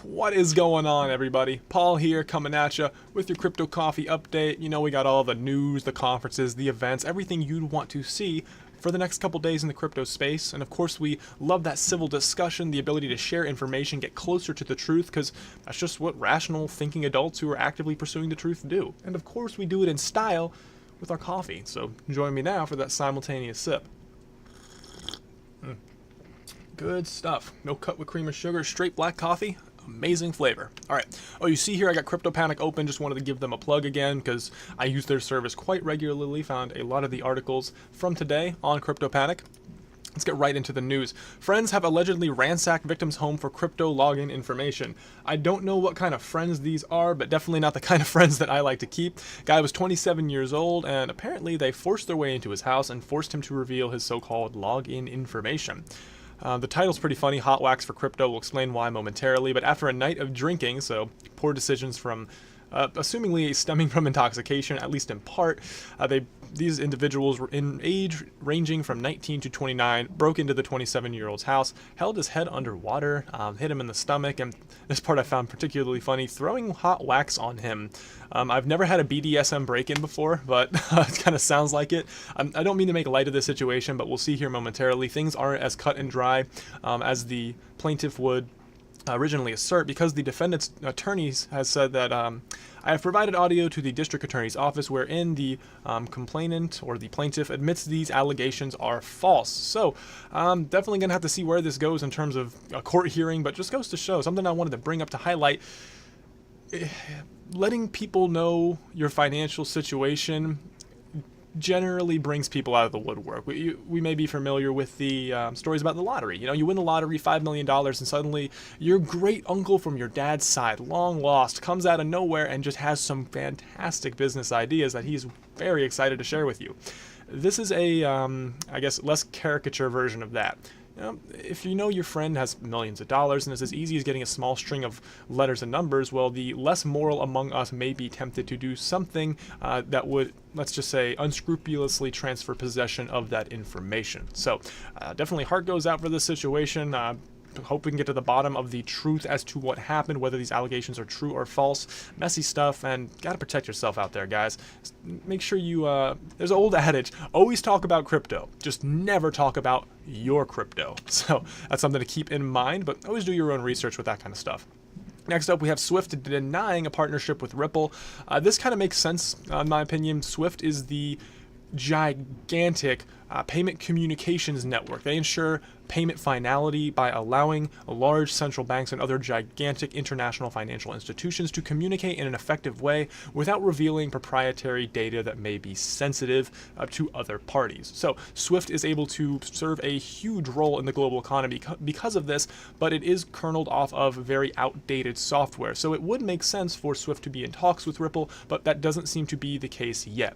What is going on, everybody? Paul here, coming at you with your Crypto Coffee update. You know, we got all the news, the conferences, the events, everything you'd want to see for the next couple days in the crypto space. And of course, we love that civil discussion, the ability to share information, get closer to the truth, because that's just what rational thinking adults who are actively pursuing the truth do. And of course, we do it in style with our coffee. So join me now for that simultaneous sip. Good stuff. No cut with cream or sugar, straight black coffee. Amazing flavor. All right. Oh, you see here, I got CryptoPanic open. Just wanted to give them a plug again because I use their service quite regularly. Found a lot of the articles from today on CryptoPanic. Let's get right into the news. Friends have allegedly ransacked victim's home for crypto login information. I don't know what kind of friends these are, but definitely not the kind of friends that I like to keep. Guy was 27 years old, and apparently they forced their way into his house and forced him to reveal his so-called login information. The title's pretty funny, Hot Wax for Crypto. We'll explain why momentarily, but after a night of drinking, so poor decisions from, assumingly stemming from intoxication, at least in part, these individuals were in age ranging from 19 to 29, broke into the 27-year-old's house, held his head underwater, hit him in the stomach, and this part I found particularly funny, throwing hot wax on him. I've never had a BDSM break-in before, but it kind of sounds like it. I don't mean to make light of this situation, but we'll see here momentarily. Things aren't as cut and dry as the plaintiff would originally assert, because the defendant's attorneys has said that I have provided audio to the district attorney's office wherein the complainant or the plaintiff admits these allegations are false. So definitely gonna have to see where this goes in terms of a court hearing, but just goes to show something I wanted to bring up to highlight. Letting people know your financial situation generally brings people out of the woodwork. We may be familiar with the stories about the lottery. You know, you win the lottery, $5 million, and suddenly your great uncle from your dad's side, long lost, comes out of nowhere and just has some fantastic business ideas that he's very excited to share with you. This is a, I guess, less caricature version of that. You know, if you know your friend has millions of dollars and it's as easy as getting a small string of letters and numbers, well, the less moral among us may be tempted to do something that would, let's just say, unscrupulously transfer possession of that information. So definitely heart goes out for this situation. Hope we can get to the bottom of the truth as to what happened, whether these allegations are true or false. Messy stuff, and gotta protect yourself out there, guys. Make sure you, there's an old adage, always talk about crypto, just never talk about your crypto. So that's something to keep in mind, but always do your own research with that kind of stuff. Next up, we have Swift denying a partnership with Ripple. This kind of makes sense, in my opinion. Swift is the gigantic payment communications network. They ensure payment finality by allowing large central banks and other gigantic international financial institutions to communicate in an effective way without revealing proprietary data that may be sensitive to other parties. So Swift is able to serve a huge role in the global economy because of this, but it is kerneled off of very outdated software. So it would make sense for Swift to be in talks with Ripple, but that doesn't seem to be the case yet.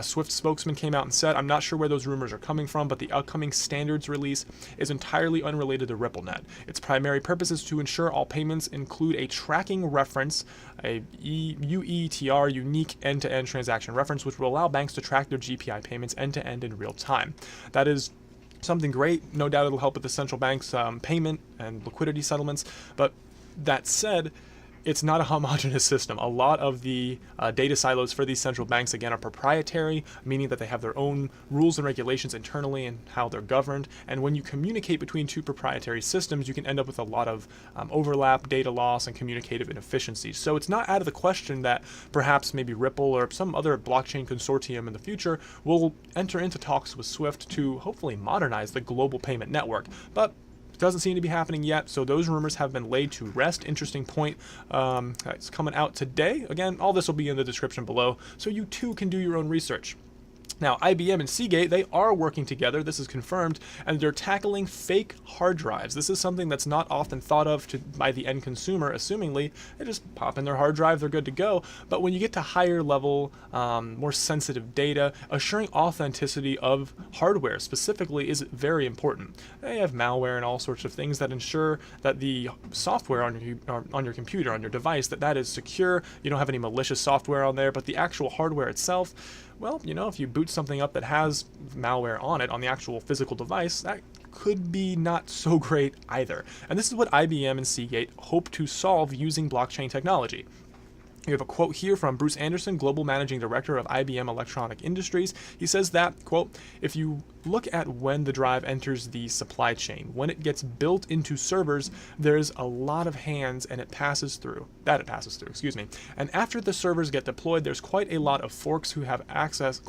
Swift spokesman came out and said, I'm not sure where those rumors are coming from, but the upcoming standards release is entirely unrelated to RippleNet. Its primary purpose is to ensure all payments include a tracking reference, a UETR, unique end-to-end transaction reference, which will allow banks to track their GPI payments end-to-end in real time. That is something great. No doubt it'll help with the central bank's payment and liquidity settlements, but that said, it's not a homogeneous system. A lot of the data silos for these central banks, again, are proprietary, meaning that they have their own rules and regulations internally and how they're governed. And when you communicate between two proprietary systems, you can end up with a lot of overlap, data loss, and communicative inefficiencies. So it's not out of the question that perhaps maybe Ripple or some other blockchain consortium in the future will enter into talks with Swift to hopefully modernize the global payment network. But doesn't seem to be happening yet, so those rumors have been laid to rest. Interesting point. It's coming out today. Again, all this will be in the description below, so you too can do your own research. Now, IBM and Seagate, they are working together, this is confirmed, and they're tackling fake hard drives. This is something that's not often thought of by the end consumer, assumingly. They just pop in their hard drive, they're good to go. But when you get to higher level, more sensitive data, assuring authenticity of hardware specifically is very important. They have malware and all sorts of things that ensure that the software on your computer, on your device, that is secure. You don't have any malicious software on there, but the actual hardware itself, well, you know, if you boot something up that has malware on it on the actual physical device, that could be not so great either. And this is what IBM and Seagate hope to solve using blockchain technology. You have a quote here from Bruce Anderson, Global Managing Director of IBM Electronic Industries. He says that, quote, if you look at when the drive enters the supply chain, when it gets built into servers, there's a lot of hands and it passes through. And after the servers get deployed, there's quite a lot of folks who have access to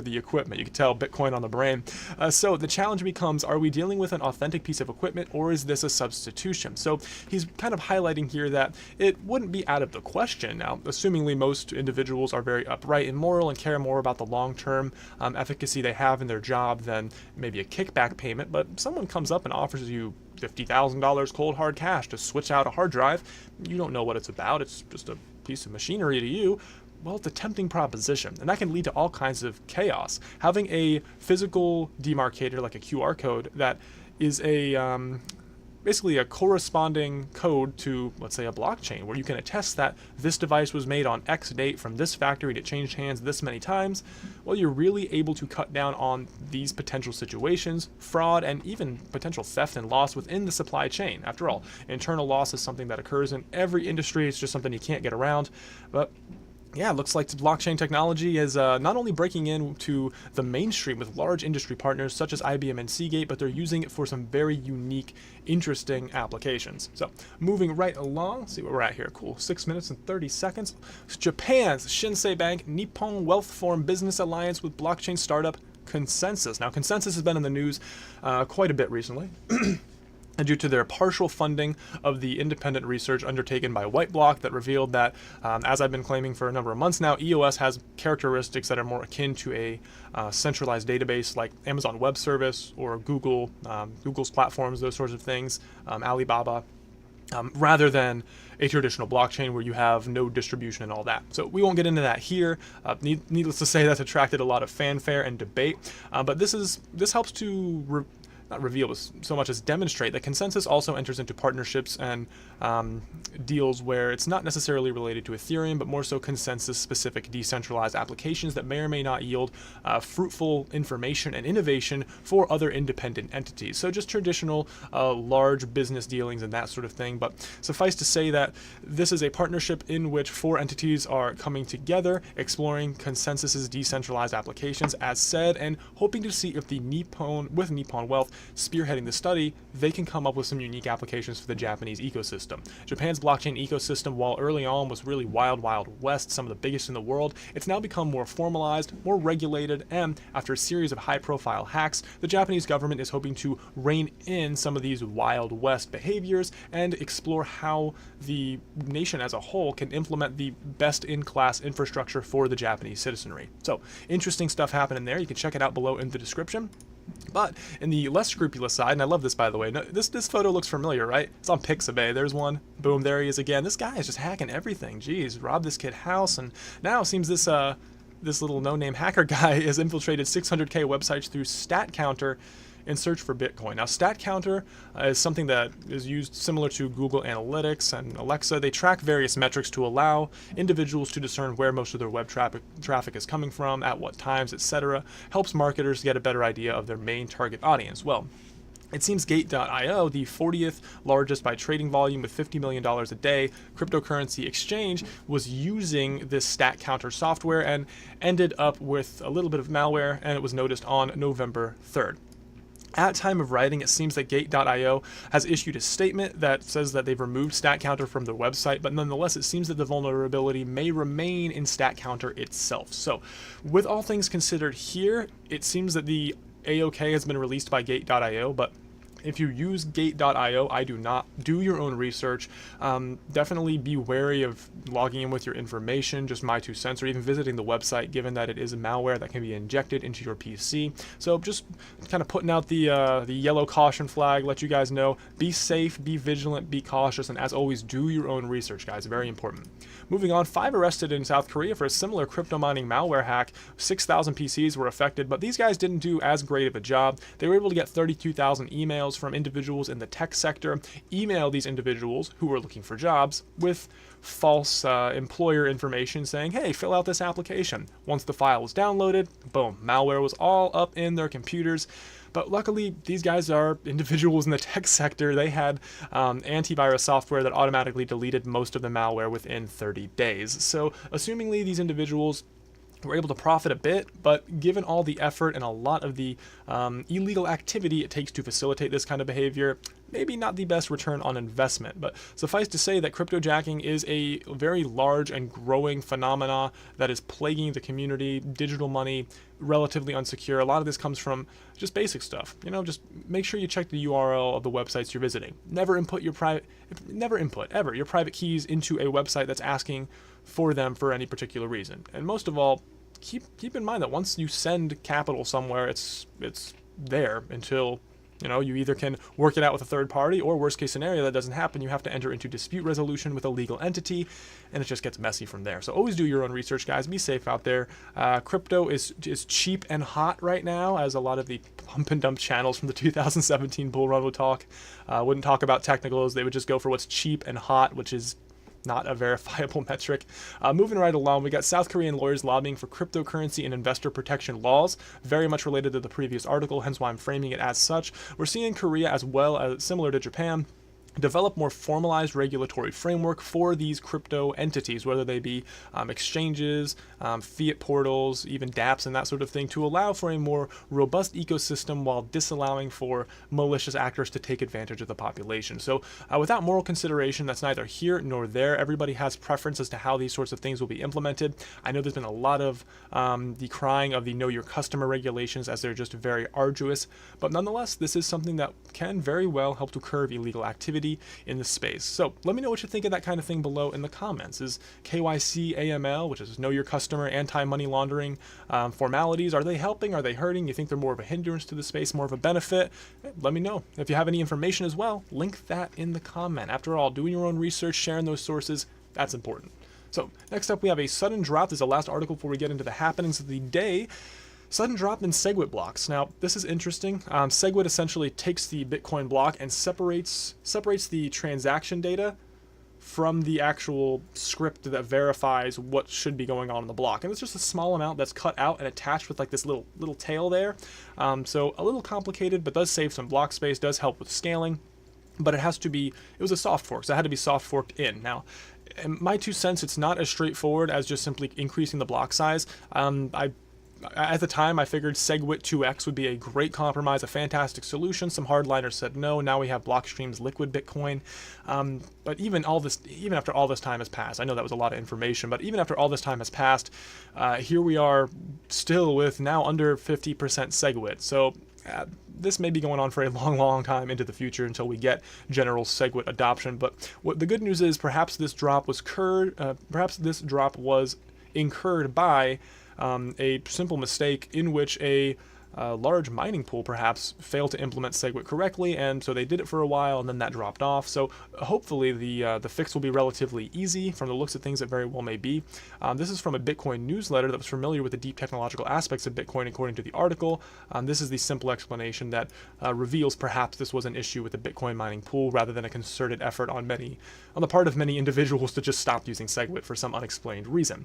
the equipment. You can tell Bitcoin on the brain. So the challenge becomes, are we dealing with an authentic piece of equipment or is this a substitution? So he's kind of highlighting here that it wouldn't be out of the question. Now, assumingly most individuals are very upright and moral and care more about the long-term efficacy they have in their job than maybe a kickback payment, but someone comes up and offers you $50,000 cold hard cash to switch out a hard drive. You don't know what it's about. It's just a piece of machinery to you. Well, it's a tempting proposition, and that can lead to all kinds of chaos. Having a physical demarcator like a QR code that is basically a corresponding code to, let's say, a blockchain, where you can attest that this device was made on X date from this factory and it changed hands this many times, well, you're really able to cut down on these potential situations, fraud, and even potential theft and loss within the supply chain. After all, internal loss is something that occurs in every industry. It's just something you can't get around. But yeah, it looks like blockchain technology is not only breaking into the mainstream with large industry partners such as IBM and Seagate, but they're using it for some very unique, interesting applications. So moving right along, let's see where we're at here. Cool, 6 minutes and 30 seconds. Japan's Shinsei Bank Nippon Wealth formed business alliance with blockchain startup Consensus. Now, Consensus has been in the news quite a bit recently. Due to their partial funding of the independent research undertaken by Whiteblock that revealed that, as I've been claiming for a number of months now, EOS has characteristics that are more akin to a centralized database like Amazon Web Service or Google's platforms, those sorts of things, Alibaba, rather than a traditional blockchain where you have no distribution and all that. So we won't get into that here. Needless to say, that's attracted a lot of fanfare and debate, but this helps to not reveal so much as demonstrate that Consensus also enters into partnerships and deals where it's not necessarily related to Ethereum, but more so consensus-specific decentralized applications that may or may not yield fruitful information and innovation for other independent entities. So just traditional large business dealings and that sort of thing. But suffice to say that this is a partnership in which 4 entities are coming together, exploring Consensus's decentralized applications as said, and hoping to see if the Nippon Wealth spearheading the study, they can come up with some unique applications for the Japanese ecosystem. Japan's blockchain ecosystem, while early on was really wild west, some of the biggest in the world, it's now become more formalized, more regulated, and after a series of high-profile hacks, the Japanese government is hoping to rein in some of these wild west behaviors and explore how the nation as a whole can implement the best-in-class infrastructure for the Japanese citizenry. So, interesting stuff happening there. You can check it out below in the description. But in the less scrupulous side, and I love this by the way, this photo looks familiar, right? It's on Pixabay. There's one. Boom, there he is again. This guy is just hacking everything. Jeez, robbed this kid house, and now it seems this little no-name hacker guy has infiltrated 600K websites through StatCounter in search for Bitcoin. Now, StatCounter is something that is used similar to Google Analytics and Alexa. They track various metrics to allow individuals to discern where most of their web traffic is coming from, at what times, etc. Helps marketers get a better idea of their main target audience. Well, it seems Gate.io, the 40th largest by trading volume with $50 million a day cryptocurrency exchange, was using this StatCounter software and ended up with a little bit of malware, and it was noticed on November 3rd. At time of writing, it seems that Gate.io has issued a statement that says that they've removed StatCounter from their website, but nonetheless, it seems that the vulnerability may remain in StatCounter itself. So, with all things considered here, it seems that the AOK has been released by Gate.io, but if you use Gate.io, I do not. Do your own research. Definitely be wary of logging in with your information, just my 2 cents, or even visiting the website, given that it is a malware that can be injected into your PC. So just kind of putting out the yellow caution flag, let you guys know. Be safe, be vigilant, be cautious, and as always, do your own research, guys. Very important. Moving on, 5 arrested in South Korea for a similar crypto mining malware hack. 6,000 PCs were affected, but these guys didn't do as great of a job. They were able to get 32,000 emails from individuals in the tech sector email these individuals who are looking for jobs with false employer information saying, hey, fill out this application. Once the file was downloaded, boom, malware was all up in their computers. But luckily, these guys are individuals in the tech sector. They had antivirus software that automatically deleted most of the malware within 30 days. So assumingly these individuals were able to profit a bit, but given all the effort and a lot of the illegal activity it takes to facilitate this kind of behavior, maybe not the best return on investment. But suffice to say that cryptojacking is a very large and growing phenomena that is plaguing the community. Digital money, relatively unsecure. A lot of this comes from just basic stuff. Just make sure you check the URL of the websites you're visiting. Never input your private keys into a website that's asking for them for any particular reason. And most of all, keep in mind that once you send capital somewhere, it's there until you either can work it out with a third party, or worst case scenario, that doesn't happen, you have to enter into dispute resolution with a legal entity, and it just gets messy from there. So always do your own research, guys. Be safe out there. Crypto is cheap and hot right now, as a lot of the pump and dump channels from the 2017 bull run would talk. Wouldn't talk about technicals. They would just go for what's cheap and hot, which is not a verifiable metric. Moving right along, we got South Korean lawyers lobbying for cryptocurrency and investor protection laws, very much related to the previous article, hence why I'm framing it as such. We're seeing Korea, as well as similar to Japan, develop more formalized regulatory framework for these crypto entities, whether they be exchanges, fiat portals, even dApps and that sort of thing, to allow for a more robust ecosystem while disallowing for malicious actors to take advantage of the population. So without moral consideration, that's neither here nor there. Everybody has preference as to how these sorts of things will be implemented. I know there's been a lot of decrying of the know your customer regulations, as they're just very arduous, but nonetheless, this is something that can very well help to curb illegal activity in the space. So let me know what you think of that kind of thing below in the comments. Is KYC AML, which is know your customer, anti-money laundering formalities, are they helping? Are they hurting? You think they're more of a hindrance to the space, more of a benefit? Let me know. If you have any information as well, link that in the comment. After all, doing your own research, sharing those sources, that's important. So next up, we have a sudden drop. This is the last article before we get into the happenings of the day. Sudden drop in Segway blocks. Now, this is interesting. Segway essentially takes the Bitcoin block and separates the transaction data from the actual script that verifies what should be going on in the block. And it's just a small amount that's cut out and attached with like this little tail there. So a little complicated, but does save some block space, does help with scaling. But it was a soft fork, so it had to be soft forked in. Now, in my 2 cents, it's not as straightforward as just simply increasing the block size. At the time, I figured SegWit 2x would be a great compromise, a fantastic solution. Some hardliners said no. Now we have Blockstream's liquid Bitcoin. But even after all this time has passed, I know that was a lot of information, but even after all this time has passed, here we are still with now under 50% SegWit. So this may be going on for a long, long time into the future until we get general SegWit adoption. But what the good news is, perhaps this drop was incurred by a simple mistake in which a large mining pool perhaps failed to implement SegWit correctly, and so they did it for a while and then that dropped off. So hopefully the fix will be relatively easy. From the looks of things, it very well may be. This is from a Bitcoin newsletter that was familiar with the deep technological aspects of Bitcoin according to the article. This is the simple explanation that reveals perhaps this was an issue with the Bitcoin mining pool rather than a concerted effort on the part of many individuals to just stop using SegWit for some unexplained reason.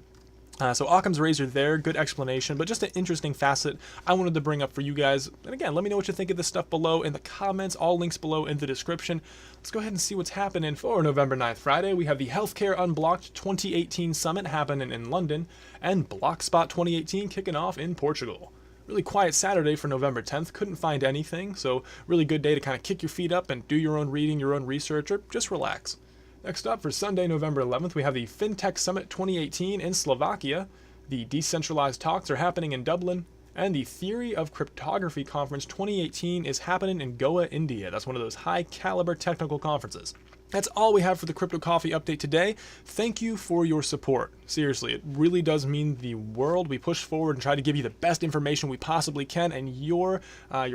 So Occam's razor there, good explanation, but just an interesting facet I wanted to bring up for you guys. And again, let me know what you think of this stuff below in the comments, all links below in the description. Let's go ahead and see what's happening for November 9th, Friday. We have the Healthcare Unblocked 2018 Summit happening in London, and Blockspot 2018 kicking off in Portugal. Really quiet Saturday for November 10th, couldn't find anything, so really good day to kind of kick your feet up and do your own reading, your own research, or just relax. Next up, for Sunday, November 11th, we have the Fin.Tech Summit 2018 in Slovakia. The Decentralized talks are happening in Dublin. And the Theory of Cryptography Conference 2018 is happening in Goa, India. That's one of those high-caliber technical conferences. That's all we have for the Crypto Coffee update today. Thank you for your support. Seriously, it really does mean the world. We push forward and try to give you the best information we possibly can, and your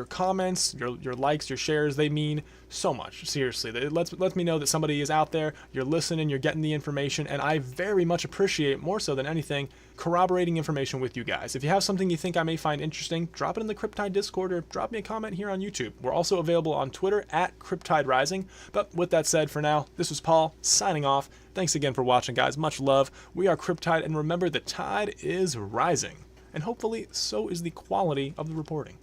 comments, your likes, your shares, they mean so much. Seriously, it lets me know that somebody is out there, you're listening, you're getting the information, and I very much appreciate, more so than anything, corroborating information with you guys. If you have something you think I may find interesting, drop it in the Cryptide Discord or drop me a comment here on YouTube. We're also available on Twitter at Cryptide Rising. But with that said, for now, this was Paul signing off. Thanks again for watching, guys. Much love. We are Cryptide, and remember, the tide is rising. And hopefully, so is the quality of the reporting.